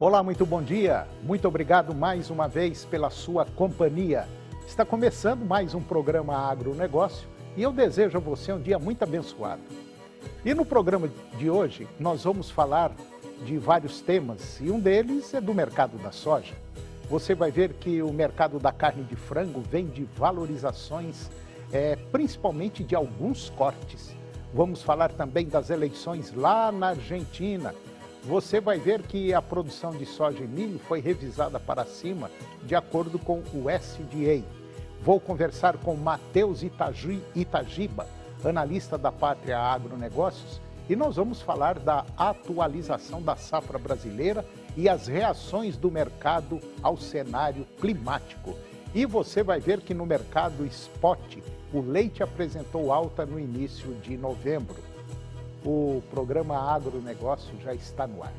Olá, muito bom dia. Muito obrigado mais uma vez pela sua companhia. Está começando mais um programa Agronegócio e eu desejo a você um dia muito abençoado. E no programa de hoje nós vamos falar de vários temas e um deles é do mercado da soja. Você vai ver que o mercado da carne de frango vem de valorizações, principalmente de alguns cortes. Vamos falar também das eleições lá na Argentina. Você vai ver que a produção de soja e milho foi revisada para cima de acordo com o USDA. Vou conversar com Matheus Itagiba, analista da Pátria Agronegócios, e nós vamos falar da atualização da safra brasileira e as reações do mercado ao cenário climático. E você vai ver que no mercado spot, o leite apresentou alta no início de novembro. O programa Agronegócio já está no ar.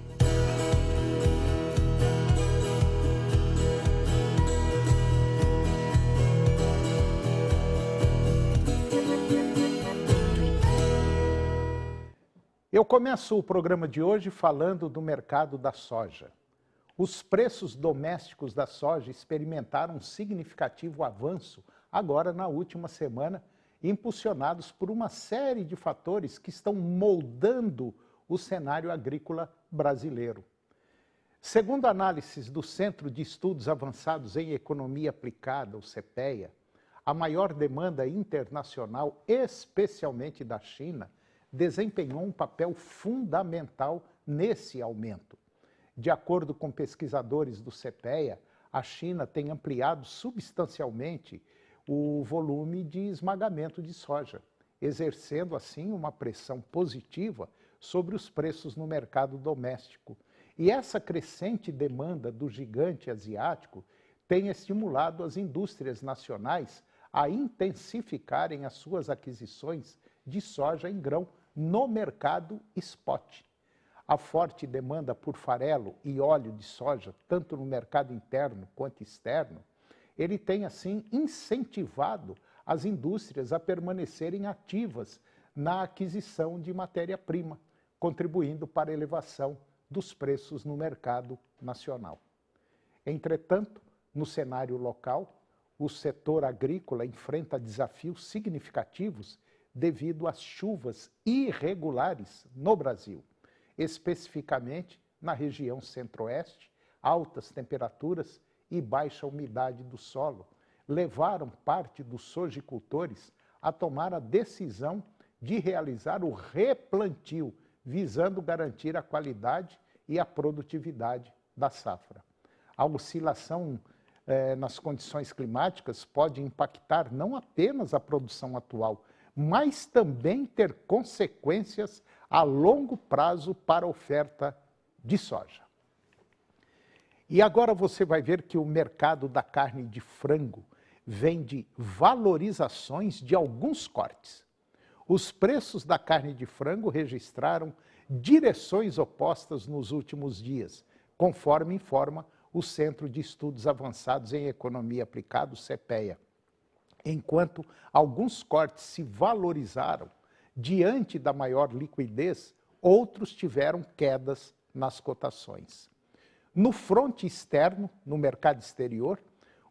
Eu começo o programa de hoje falando do mercado da soja. Os preços domésticos da soja experimentaram um significativo avanço agora na última semana, impulsionados por uma série de fatores que estão moldando o cenário agrícola brasileiro. Segundo análises do Centro de Estudos Avançados em Economia Aplicada, o CEPEA, a maior demanda internacional, especialmente da China, desempenhou um papel fundamental nesse aumento. De acordo com pesquisadores do CEPEA, a China tem ampliado substancialmente o volume de esmagamento de soja, exercendo assim uma pressão positiva sobre os preços no mercado doméstico. E essa crescente demanda do gigante asiático tem estimulado as indústrias nacionais a intensificarem as suas aquisições de soja em grão no mercado spot. A forte demanda por farelo e óleo de soja, tanto no mercado interno quanto externo, ele tem, assim, incentivado as indústrias a permanecerem ativas na aquisição de matéria-prima, contribuindo para a elevação dos preços no mercado nacional. Entretanto, no cenário local, o setor agrícola enfrenta desafios significativos devido às chuvas irregulares no Brasil, especificamente na região centro-oeste. Altas temperaturas e baixa umidade do solo levaram parte dos sojicultores a tomar a decisão de realizar o replantio, visando garantir a qualidade e a produtividade da safra. A oscilação nas condições climáticas pode impactar não apenas a produção atual, mas também ter consequências a longo prazo para a oferta de soja. E agora você vai ver que o mercado da carne de frango vem de valorizações de alguns cortes. Os preços da carne de frango registraram direções opostas nos últimos dias, conforme informa o Centro de Estudos Avançados em Economia Aplicada, o CEPEA. Enquanto alguns cortes se valorizaram diante da maior liquidez, outros tiveram quedas nas cotações. No fronte externo, no mercado exterior,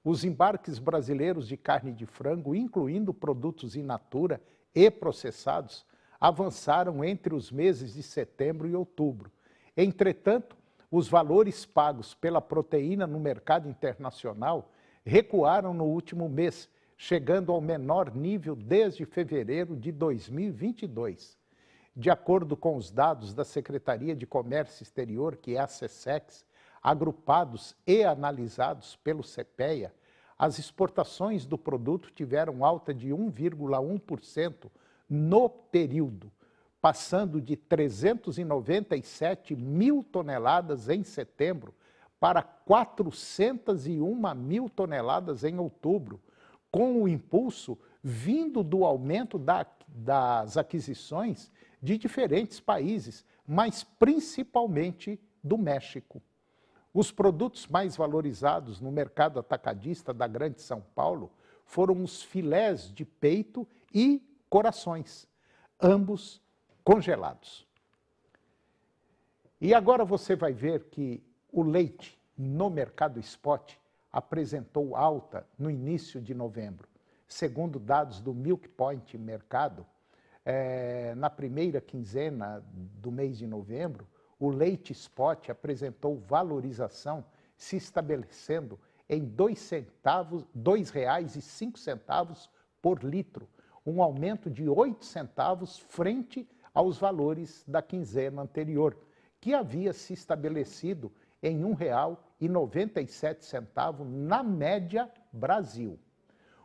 os embarques brasileiros de carne de frango, incluindo produtos in natura e processados, avançaram entre os meses de setembro e outubro. Entretanto, os valores pagos pela proteína no mercado internacional recuaram no último mês, chegando ao menor nível desde fevereiro de 2022. De acordo com os dados da Secretaria de Comércio Exterior, que é a SECEX, agrupados e analisados pelo CEPEA, as exportações do produto tiveram alta de 1,1% no período, passando de 397 mil toneladas em setembro para 401 mil toneladas em outubro, com o impulso vindo do aumento das aquisições de diferentes países, mas principalmente do México. Os produtos mais valorizados no mercado atacadista da Grande São Paulo foram os filés de peito e corações, ambos congelados. E agora você vai ver que O leite no mercado spot apresentou alta no início de novembro. Segundo dados do Milk Point Mercado, na primeira quinzena do mês de novembro, o leite spot apresentou valorização se estabelecendo em R$ 2,05 por litro, um aumento de 8 centavos frente aos valores da quinzena anterior, que havia se estabelecido em R$ 1,97 na média Brasil.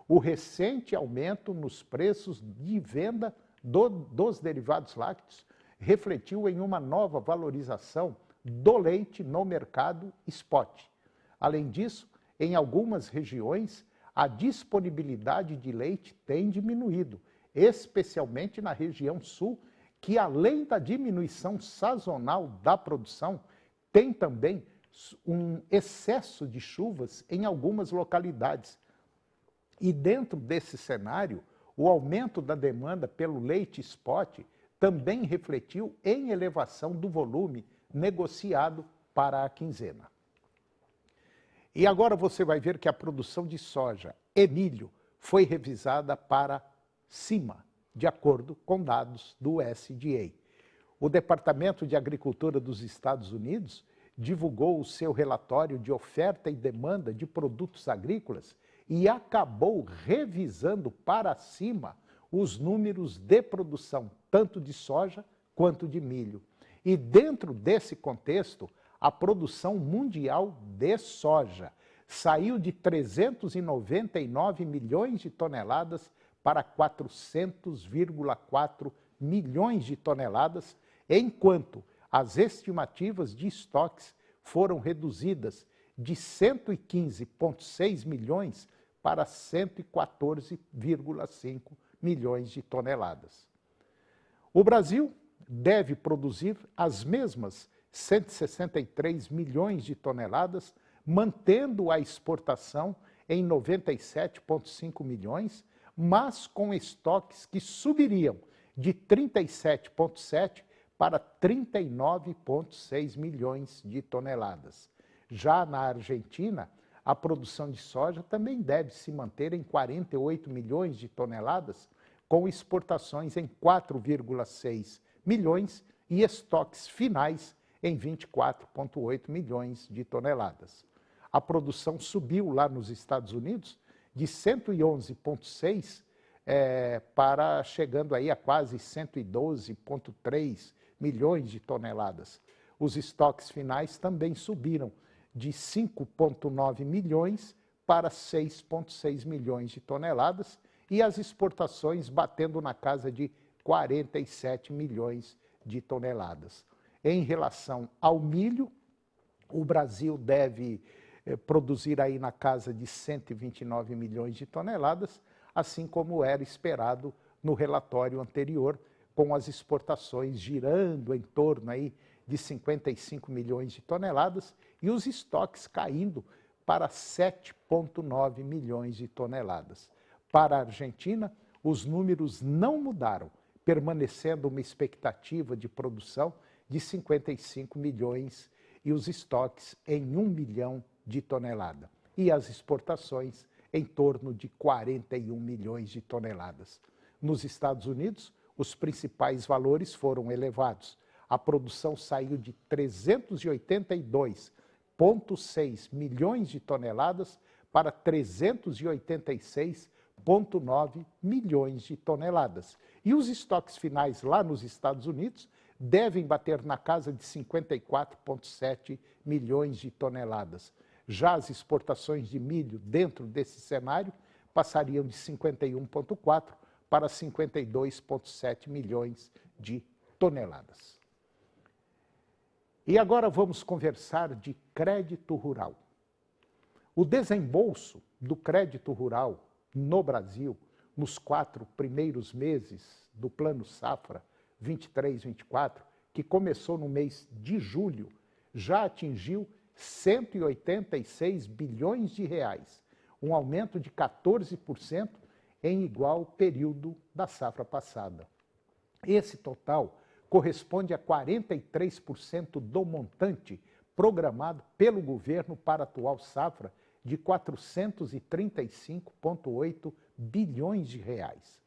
O recente aumento nos preços de venda dos derivados lácteos refletiu em uma nova valorização do leite no mercado spot. Além disso, em algumas regiões, a disponibilidade de leite tem diminuído, especialmente na região sul, que além da diminuição sazonal da produção, tem também um excesso de chuvas em algumas localidades. E dentro desse cenário, o aumento da demanda pelo leite spot também refletiu em elevação do volume negociado para a quinzena. E agora você vai ver que a produção de soja e milho foi revisada para cima, de acordo com dados do USDA. O Departamento de Agricultura dos Estados Unidos divulgou o seu relatório de oferta e demanda de produtos agrícolas e acabou revisando para cima os números de produção, tanto de soja quanto de milho. E dentro desse contexto, a produção mundial de soja saiu de 399 milhões de toneladas para 400,4 milhões de toneladas, enquanto as estimativas de estoques foram reduzidas de 115,6 milhões para 114,5 milhões de toneladas. O Brasil deve produzir as mesmas 163 milhões de toneladas, mantendo a exportação em 97,5 milhões, mas com estoques que subiriam de 37,7 para 39,6 milhões de toneladas. Já na Argentina, a produção de soja também deve se manter em 48 milhões de toneladas, com exportações em 4,6 milhões e estoques finais em 24,8 milhões de toneladas. A produção subiu lá nos Estados Unidos de 111,6 para chegando aí a quase 112,3 milhões de toneladas. Os estoques finais também subiram de 5,9 milhões para 6,6 milhões de toneladas e as exportações batendo na casa de 47 milhões de toneladas. Em relação ao milho, o Brasil deve produzir aí na casa de 129 milhões de toneladas, assim como era esperado no relatório anterior, com as exportações girando em torno aí de 55 milhões de toneladas e os estoques caindo para 7,9 milhões de toneladas. Para a Argentina, os números não mudaram, permanecendo uma expectativa de produção de 55 milhões e os estoques em 1 milhão de toneladas. E as exportações em torno de 41 milhões de toneladas. Nos Estados Unidos, os principais valores foram elevados. A produção saiu de 382,6 milhões de toneladas para 386,9 milhões de toneladas. E os estoques finais lá nos Estados Unidos devem bater na casa de 54,7 milhões de toneladas. Já as exportações de milho dentro desse cenário passariam de 51,4 para 52,7 milhões de toneladas. E agora vamos conversar de crédito rural. O desembolso do crédito rural no Brasil, nos 4 primeiros meses do Plano Safra 23-24, que começou no mês de julho, já atingiu 186 bilhões de reais, um aumento de 14% em igual período da safra passada. Esse total corresponde a 43% do montante programado pelo governo para a atual safra de 435,8 bilhões de reais.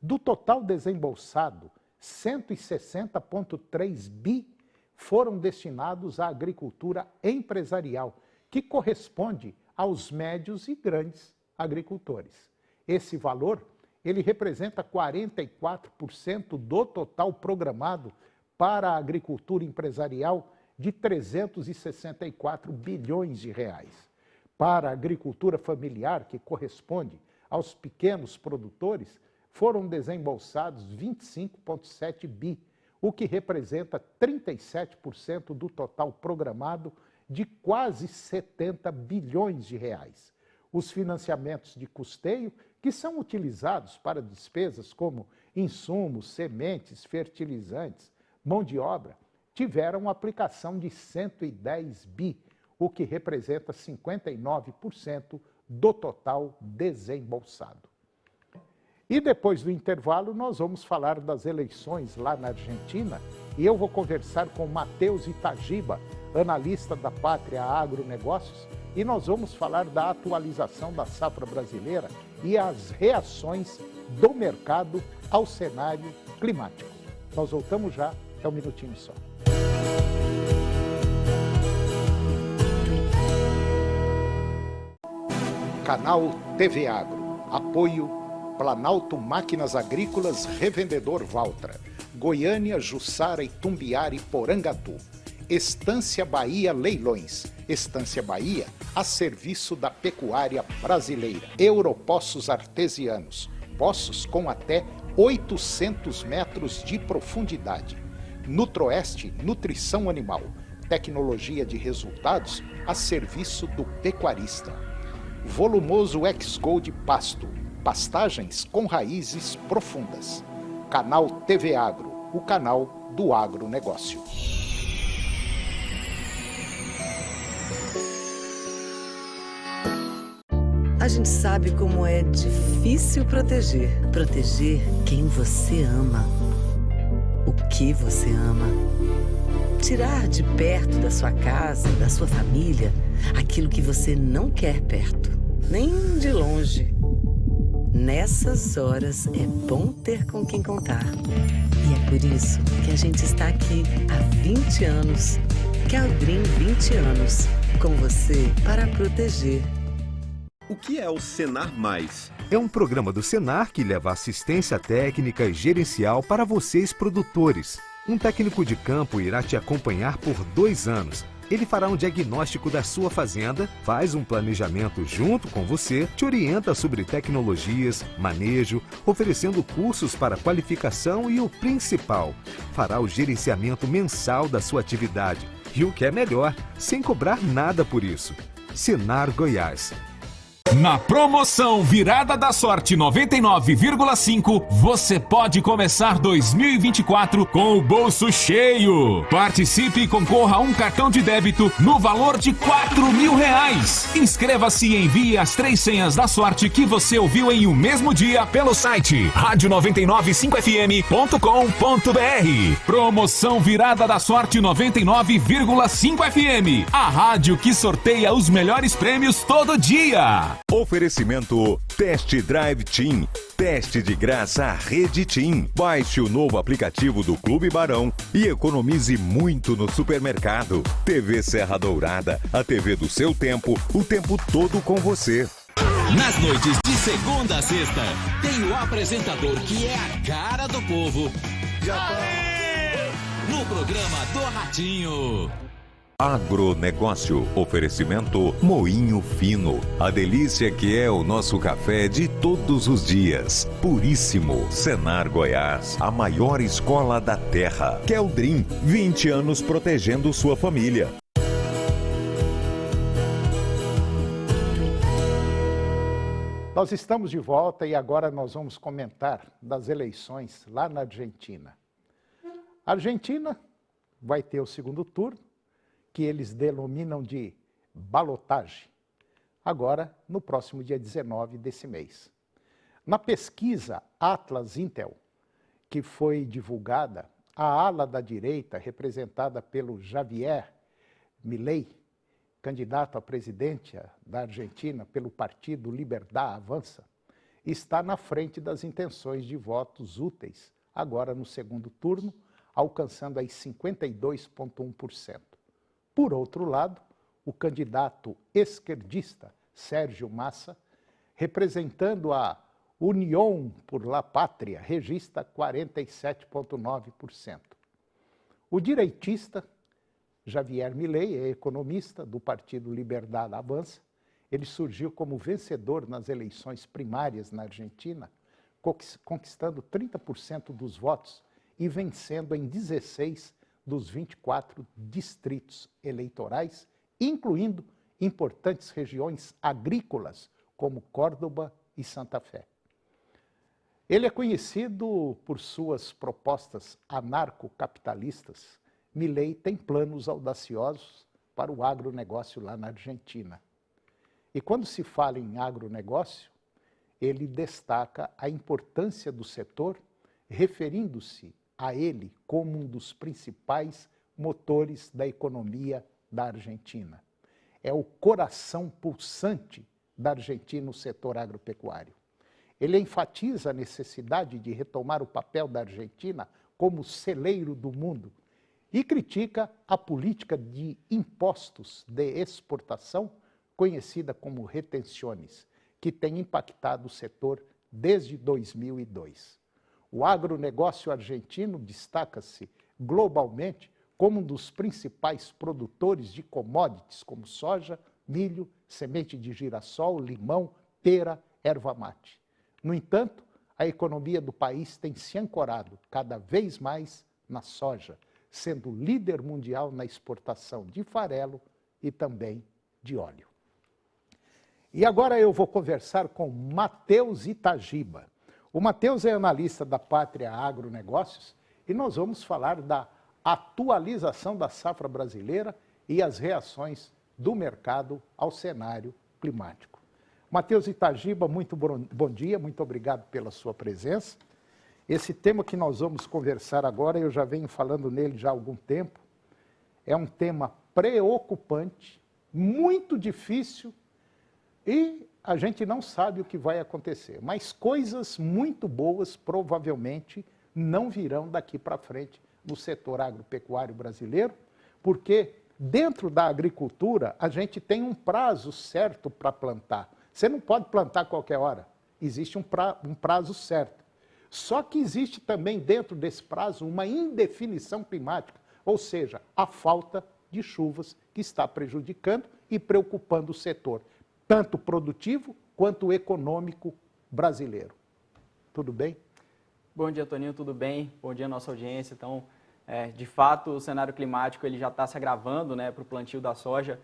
Do total desembolsado, 160,3 bi foram destinados à agricultura empresarial, que corresponde aos médios e grandes agricultores. Esse valor, ele representa 44% do total programado para a agricultura empresarial de 364 bilhões de reais. Para a agricultura familiar, que corresponde aos pequenos produtores, foram desembolsados 25,7 bi, o que representa 37% do total programado de quase 70 bilhões de reais. Os financiamentos de custeio, que são utilizados para despesas como insumos, sementes, fertilizantes, mão de obra, tiveram aplicação de 110 bi, o que representa 59% do total desembolsado. E depois do intervalo, nós vamos falar das eleições lá na Argentina e eu vou conversar com Matheus Itagiba, analista da Pátria Agronegócios, e nós vamos falar da atualização da safra brasileira e as reações do mercado ao cenário climático. Nós voltamos já, é um minutinho só. Canal TV Agro, apoio Planalto Máquinas Agrícolas, Revendedor Valtra, Goiânia, Jussara, Itumbiara e Porangatu. Estância Bahia Leilões, Estância Bahia a serviço da pecuária brasileira. Europoços Artesianos, poços com até 800 metros de profundidade. Nutroeste, nutrição animal, tecnologia de resultados a serviço do pecuarista. Volumoso X-Gold Pasto, pastagens com raízes profundas. Canal TV Agro, o canal do agronegócio. A gente sabe como é difícil proteger. Proteger quem você ama. O que você ama. Tirar de perto da sua casa, da sua família, aquilo que você não quer perto, nem de longe. Nessas horas é bom ter com quem contar. E é por isso que a gente está aqui há 20 anos. Caldrim 20 anos. Com você para proteger. O que é o Senar Mais? É um programa do Senar que leva assistência técnica e gerencial para vocês produtores. Um técnico de campo irá te acompanhar por 2 anos. Ele fará um diagnóstico da sua fazenda, faz um planejamento junto com você, te orienta sobre tecnologias, manejo, oferecendo cursos para qualificação e o principal, fará o gerenciamento mensal da sua atividade. E o que é melhor, sem cobrar nada por isso. Senar Goiás. Na promoção Virada da Sorte 99,5, você pode começar 2024 com o bolso cheio. Participe e concorra a um cartão de débito no valor de R$4.000. Inscreva-se e envie as 3 senhas da sorte que você ouviu em um mesmo dia pelo site radio995fm.com.br. Promoção Virada da Sorte 99,5 FM. A rádio que sorteia os melhores prêmios todo dia. Oferecimento Test Drive Team. Teste de graça à Rede Team. Baixe o novo aplicativo do Clube Barão e economize muito no supermercado. TV Serra Dourada, a TV do seu tempo, o tempo todo com você. Nas noites de segunda a sexta, tem o apresentador que é a cara do povo. No programa do Ratinho. Agronegócio. Oferecimento Moinho Fino. A delícia que é o nosso café de todos os dias. Puríssimo. Senar Goiás. A maior escola da terra. Caldrim. 20 anos protegendo sua família. Nós estamos de volta e agora nós vamos comentar das eleições lá na Argentina. A Argentina vai ter o segundo turno, que eles denominam de balotagem, agora no próximo dia 19 desse mês. Na pesquisa Atlas Intel, que foi divulgada, a ala da direita, representada pelo Javier Milei, candidato à presidência da Argentina pelo partido Liberdad Avança, está na frente das intenções de votos úteis, agora no segundo turno, alcançando aí 52,1%. Por outro lado, o candidato esquerdista Sérgio Massa, representando a União por la Pátria, registra 47,9%. O direitista Javier Milei é economista do partido Liberdad Avança. Ele surgiu como vencedor nas eleições primárias na Argentina, conquistando 30% dos votos e vencendo em 16 dos 24 distritos eleitorais, incluindo importantes regiões agrícolas como Córdoba e Santa Fé. Ele é conhecido por suas propostas anarcocapitalistas. Milei tem planos audaciosos para o agronegócio lá na Argentina. E quando se fala em agronegócio, ele destaca a importância do setor, referindo-se a ele como um dos principais motores da economia da Argentina. É o coração pulsante da Argentina, o setor agropecuário. Ele enfatiza a necessidade de retomar o papel da Argentina como celeiro do mundo e critica a política de impostos de exportação, conhecida como retenciones, que tem impactado o setor desde 2002. O agronegócio argentino destaca-se globalmente como um dos principais produtores de commodities como soja, milho, semente de girassol, limão, pera, erva mate. No entanto, a economia do país tem se ancorado cada vez mais na soja, sendo líder mundial na exportação de farelo e também de óleo. E agora eu vou conversar com Matheus Itagiba. O Matheus é analista da Pátria Agronegócios e nós vamos falar da atualização da safra brasileira e as reações do mercado ao cenário climático. Matheus Itagiba, muito bom dia, muito obrigado pela sua presença. Esse tema que nós vamos conversar agora, eu já venho falando nele já há algum tempo, é um tema preocupante, muito difícil e a gente não sabe o que vai acontecer. Mas coisas muito boas provavelmente não virão daqui para frente no setor agropecuário brasileiro, porque dentro da agricultura a gente tem um prazo certo para plantar. Você não pode plantar a qualquer hora, existe um prazo certo. Só que existe também dentro desse prazo uma indefinição climática, ou seja, a falta de chuvas que está prejudicando e preocupando o setor, tanto produtivo quanto econômico brasileiro. Tudo bem? Bom dia, Toninho, tudo bem? Bom dia, nossa audiência. Então, de fato, o cenário climático ele já está se agravando, né, para o plantio da soja.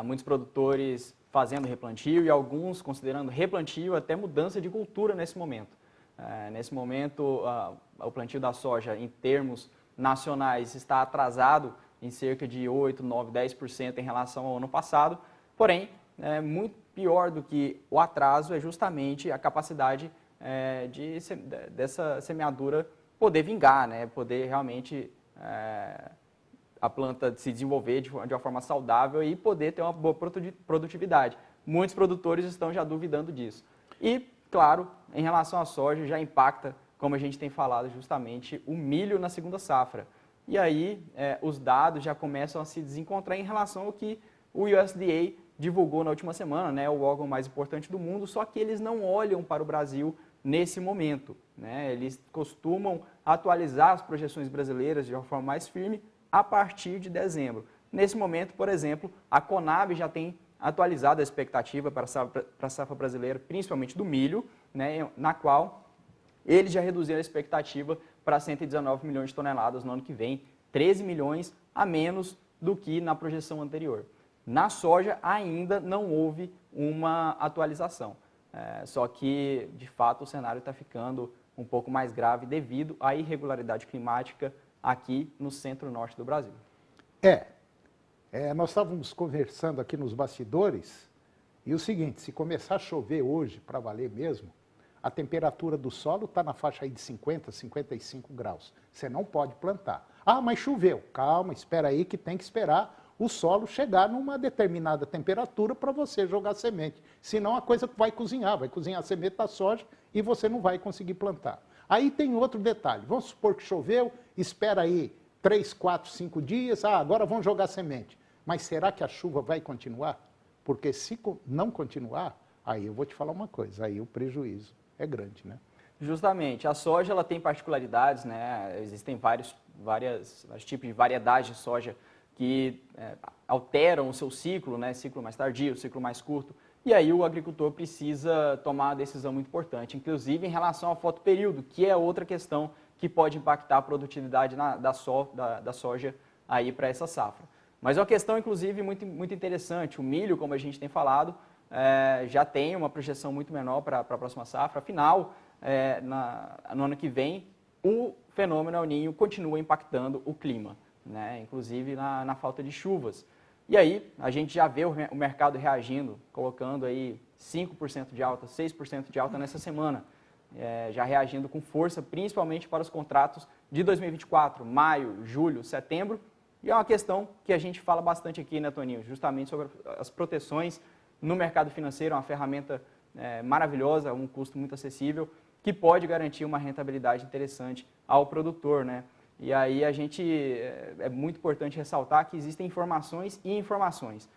Muitos produtores fazendo replantio e alguns considerando replantio até mudança de cultura nesse momento. Nesse momento, o plantio da soja, em termos nacionais, está atrasado em cerca de 8, 9, 10% em relação ao ano passado. Porém, muito pior do que o atraso é justamente a capacidade dessa semeadura poder vingar, né? Poder realmente a planta se desenvolver de uma forma saudável e poder ter uma boa produtividade. Muitos produtores estão já duvidando disso. E, claro, em relação à soja, já impacta, como a gente tem falado, justamente o milho na segunda safra. E aí, os dados já começam a se desencontrar em relação ao que o USDA divulgou na última semana, né, o órgão mais importante do mundo, só que eles não olham para o Brasil nesse momento, né? Eles costumam atualizar as projeções brasileiras de uma forma mais firme a partir de dezembro. Nesse momento, por exemplo, a Conab já tem atualizado a expectativa para a safra brasileira, principalmente do milho, né, na qual eles já reduziram a expectativa para 119 milhões de toneladas no ano que vem, 13 milhões a menos do que na projeção anterior. Na soja ainda não houve uma atualização, só que de fato o cenário está ficando um pouco mais grave devido à irregularidade climática aqui no centro-norte do Brasil. Nós estávamos conversando aqui nos bastidores e o seguinte, se começar a chover hoje para valer mesmo, a temperatura do solo está na faixa aí de 50, 55 graus. Você não pode plantar. Ah, mas choveu. Calma, espera aí que tem que esperar o solo chegar numa determinada temperatura para você jogar semente. Senão a coisa vai cozinhar a semente da soja e você não vai conseguir plantar. Aí tem outro detalhe, vamos supor que choveu, espera aí 3, 4, 5 dias, agora vamos jogar semente. Mas será que a chuva vai continuar? Porque se não continuar, aí eu vou te falar uma coisa, aí o prejuízo é grande, né? Justamente, a soja ela tem particularidades, né? Existem vários tipos de variedades de soja que alteram o seu ciclo, né? Ciclo mais tardio, ciclo mais curto. E aí o agricultor precisa tomar uma decisão muito importante, inclusive em relação ao fotoperíodo, que é outra questão que pode impactar a produtividade da soja aí para essa safra. Mas é uma questão, inclusive, muito interessante. O milho, como a gente tem falado, já tem uma projeção muito menor para a próxima safra. Afinal, no ano que vem, o fenômeno El Niño continua impactando o clima, né? Inclusive na falta de chuvas. E aí, a gente já vê o mercado reagindo, colocando aí 5% de alta, 6% de alta nessa semana, já reagindo com força, principalmente para os contratos de 2024, maio, julho, setembro. E é uma questão que a gente fala bastante aqui, né, Toninho? Justamente sobre as proteções no mercado financeiro, uma ferramenta maravilhosa, um custo muito acessível, que pode garantir uma rentabilidade interessante ao produtor, né? E aí é muito importante ressaltar que existem informações e informações.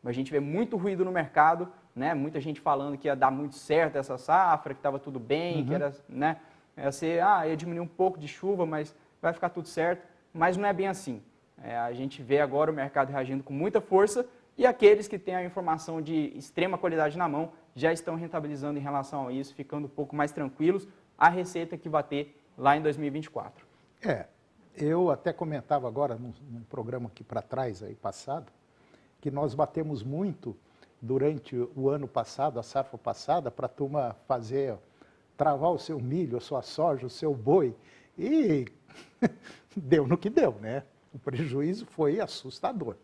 A gente vê muito ruído no mercado, né? Muita gente falando que ia dar muito certo essa safra, que estava tudo bem, que era, né? Ia diminuir um pouco de chuva, mas vai ficar tudo certo. Mas não é bem assim. A gente vê agora o mercado reagindo com muita força e aqueles que têm a informação de extrema qualidade na mão já estão rentabilizando em relação a isso, ficando um pouco mais tranquilos a receita que vai ter lá em 2024. Eu até comentava agora num programa aqui para trás, aí passado, que nós batemos muito durante o ano passado, a safra passada, para a turma travar o seu milho, a sua soja, o seu boi, e deu no que deu, né? O prejuízo foi assustador.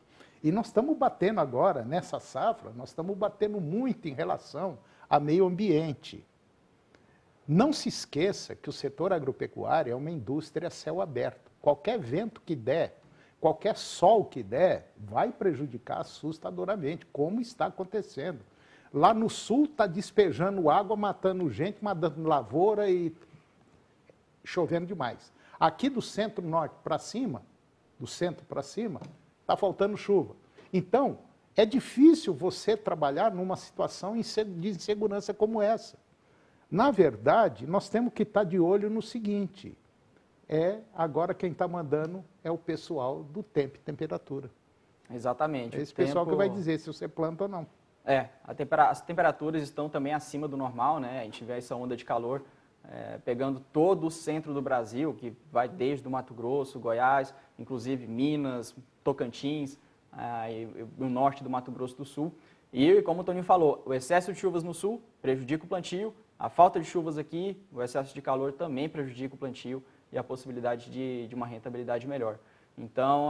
E nós estamos batendo agora, nessa safra, nós estamos batendo muito em relação ao meio ambiente. Não se esqueça que o setor agropecuário é uma indústria a céu aberto. Qualquer vento que der, qualquer sol que der, vai prejudicar assustadoramente, como está acontecendo. Lá no sul está despejando água, matando gente, matando lavoura e chovendo demais. Aqui do centro-norte para cima, está faltando chuva. Então, é difícil você trabalhar numa situação de insegurança como essa. Na verdade, nós temos que estar de olho no seguinte, agora quem está mandando é o pessoal do tempo e temperatura. Exatamente. É esse pessoal que vai dizer se você planta ou não. As temperaturas estão também acima do normal, né? A gente vê essa onda de calor pegando todo o centro do Brasil, que vai desde o Mato Grosso, Goiás, inclusive Minas, Tocantins, e o norte do Mato Grosso do Sul. E, como o Toninho falou, o excesso de chuvas no sul prejudica o plantio, a falta de chuvas aqui, o excesso de calor também prejudica o plantio e a possibilidade de uma rentabilidade melhor. Então,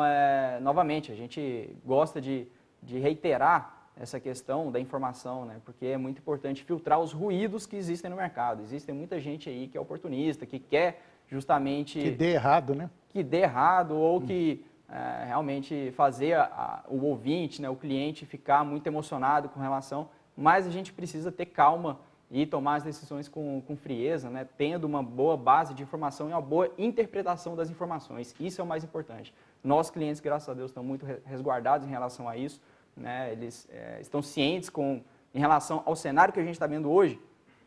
novamente, a gente gosta de reiterar essa questão da informação, né? Porque é muito importante filtrar os ruídos que existem no mercado. Existe muita gente aí que é oportunista, que quer justamente... Que dê errado, né? Que dê errado ou que realmente fazer o ouvinte, né, o cliente, ficar muito emocionado com relação, mas a gente precisa ter calma e tomar as decisões com frieza, né, tendo uma boa base de informação e uma boa interpretação das informações. Isso é o mais importante. Nossos clientes, graças a Deus, estão muito resguardados em relação a isso, né, eles estão cientes em relação ao cenário que a gente está vendo hoje.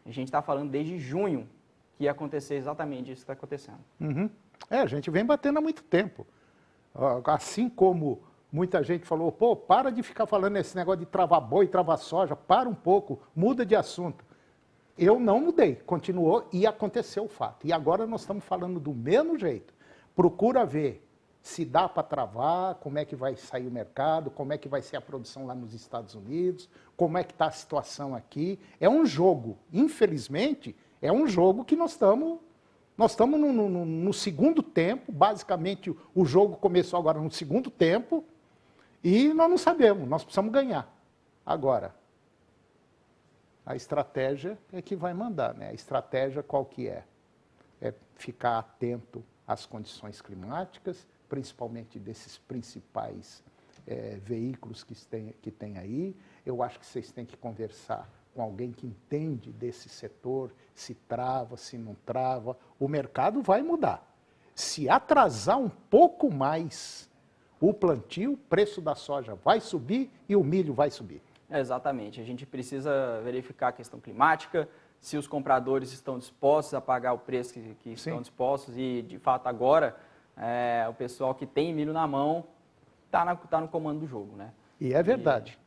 A gente está falando desde junho que ia acontecer exatamente isso que está acontecendo. A gente vem batendo há muito tempo. Assim como muita gente falou, para de ficar falando esse negócio de travar boi, travar soja, para um pouco, muda de assunto. Eu não mudei, continuou e aconteceu o fato. E agora nós estamos falando do mesmo jeito. Procura ver se dá para travar, como é que vai sair o mercado, como é que vai ser a produção lá nos Estados Unidos, como é que está a situação aqui. É um jogo, infelizmente, é um jogo que nós estamos no segundo tempo, basicamente o jogo começou agora no segundo tempo e nós não sabemos, nós precisamos ganhar. Agora, a estratégia é que vai mandar, né? A estratégia qual que é? É ficar atento às condições climáticas, principalmente desses principais veículos que tem aí. Eu acho que vocês têm que conversar com alguém que entende desse setor, se trava, se não trava. O mercado vai mudar. Se atrasar um pouco mais o plantio, o preço da soja vai subir e o milho vai subir. Exatamente. A gente precisa verificar a questão climática, se os compradores estão dispostos a pagar o preço que estão dispostos e, de fato, agora o pessoal que tem milho na mão está no comando do jogo, né? E é verdade.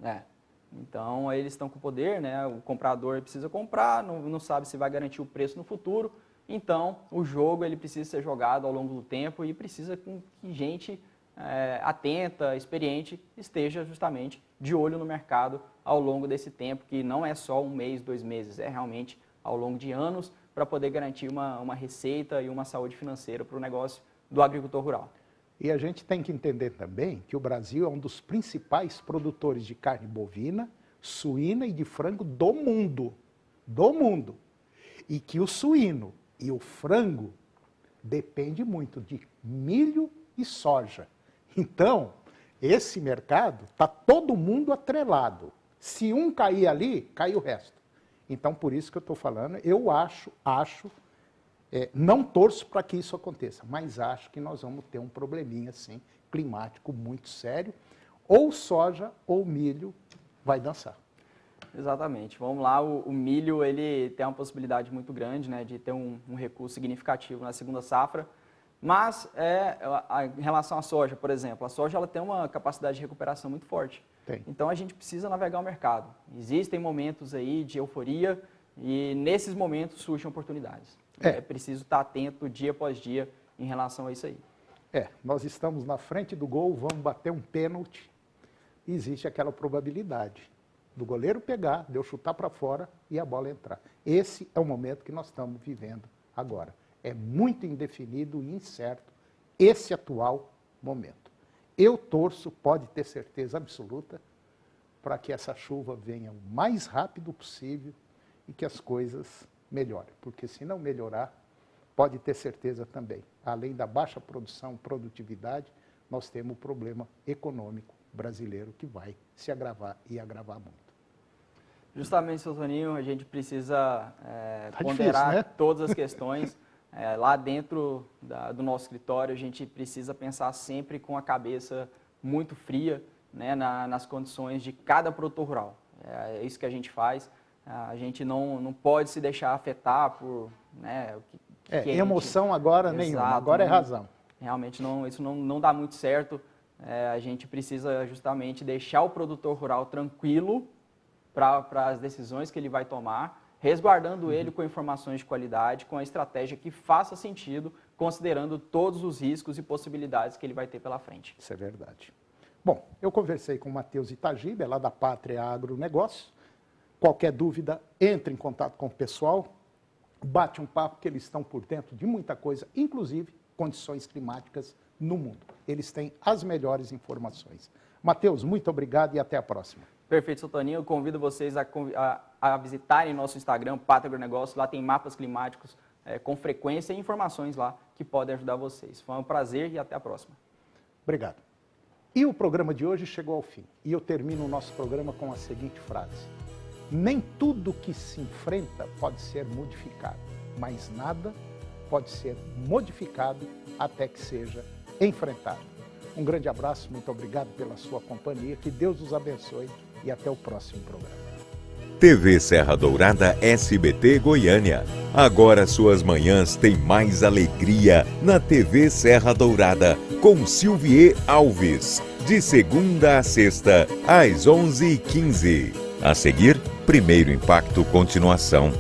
Então, eles estão com o poder, né? O comprador precisa comprar, não sabe se vai garantir o preço no futuro. Então, o jogo ele precisa ser jogado ao longo do tempo e precisa que gente atenta, experiente, esteja justamente de olho no mercado ao longo desse tempo, que não é só 1 mês, 2 meses, é realmente ao longo de anos para poder garantir uma receita e uma saúde financeira para o negócio do agricultor rural. E a gente tem que entender também que o Brasil é um dos principais produtores de carne bovina, suína e de frango do mundo. Do mundo. E que o suíno e o frango depende muito de milho e soja. Então, esse mercado está todo mundo atrelado. Se um cair ali, cai o resto. Então, por isso que eu estou falando, eu acho, não torço para que isso aconteça, mas acho que nós vamos ter um probleminha, assim, climático muito sério. Ou soja ou milho vai dançar. Exatamente. Vamos lá, o milho ele tem uma possibilidade muito grande, né, de ter um recurso significativo na segunda safra, mas em relação à soja, por exemplo, a soja ela tem uma capacidade de recuperação muito forte. Tem. Então a gente precisa navegar o mercado. Existem momentos aí de euforia e nesses momentos surgem oportunidades. É preciso estar atento dia após dia em relação a isso aí. Nós estamos na frente do gol, vamos bater um pênalti, existe aquela probabilidade do goleiro pegar, de eu chutar para fora e a bola entrar. Esse é o momento que nós estamos vivendo agora. É muito indefinido e incerto esse atual momento. Eu torço, pode ter certeza absoluta, para que essa chuva venha o mais rápido possível e que as coisas melhorem. Porque se não melhorar, pode ter certeza também, além da baixa produção, produtividade, nós temos o problema econômico brasileiro que vai se agravar e agravar muito. Justamente, seu Toninho, a gente precisa ponderar difícil, né? Todas as questões. Lá dentro do nosso escritório, a gente precisa pensar sempre com a cabeça muito fria, né, nas condições de cada produtor rural. É isso que a gente faz. A gente não pode se deixar afetar por... né, emoção agora nenhuma, agora é razão. Realmente isso não dá muito certo. A gente precisa justamente deixar o produtor rural tranquilo para as decisões que ele vai tomar, resguardando ele com informações de qualidade, com a estratégia que faça sentido, considerando todos os riscos e possibilidades que ele vai ter pela frente. Isso é verdade. Bom, eu conversei com o Matheus Itagiba, lá da Pátria Agronegócio. Qualquer dúvida, entre em contato com o pessoal, bate um papo que eles estão por dentro de muita coisa, inclusive condições climáticas no mundo. Eles têm as melhores informações. Matheus, muito obrigado e até a próxima. Perfeito, seu Toninho. Eu convido vocês a visitarem nosso Instagram, Pátria Agronegócio. Lá tem mapas climáticos com frequência e informações lá que podem ajudar vocês. Foi um prazer e até a próxima. Obrigado. E o programa de hoje chegou ao fim. E eu termino o nosso programa com a seguinte frase. Nem tudo que se enfrenta pode ser modificado, mas nada pode ser modificado até que seja enfrentado. Um grande abraço, muito obrigado pela sua companhia, que Deus os abençoe e até o próximo programa. TV Serra Dourada SBT Goiânia. Agora suas manhãs têm mais alegria na TV Serra Dourada com Silvier Alves, de segunda a sexta, às 11h15. A seguir, Primeiro Impacto Continuação.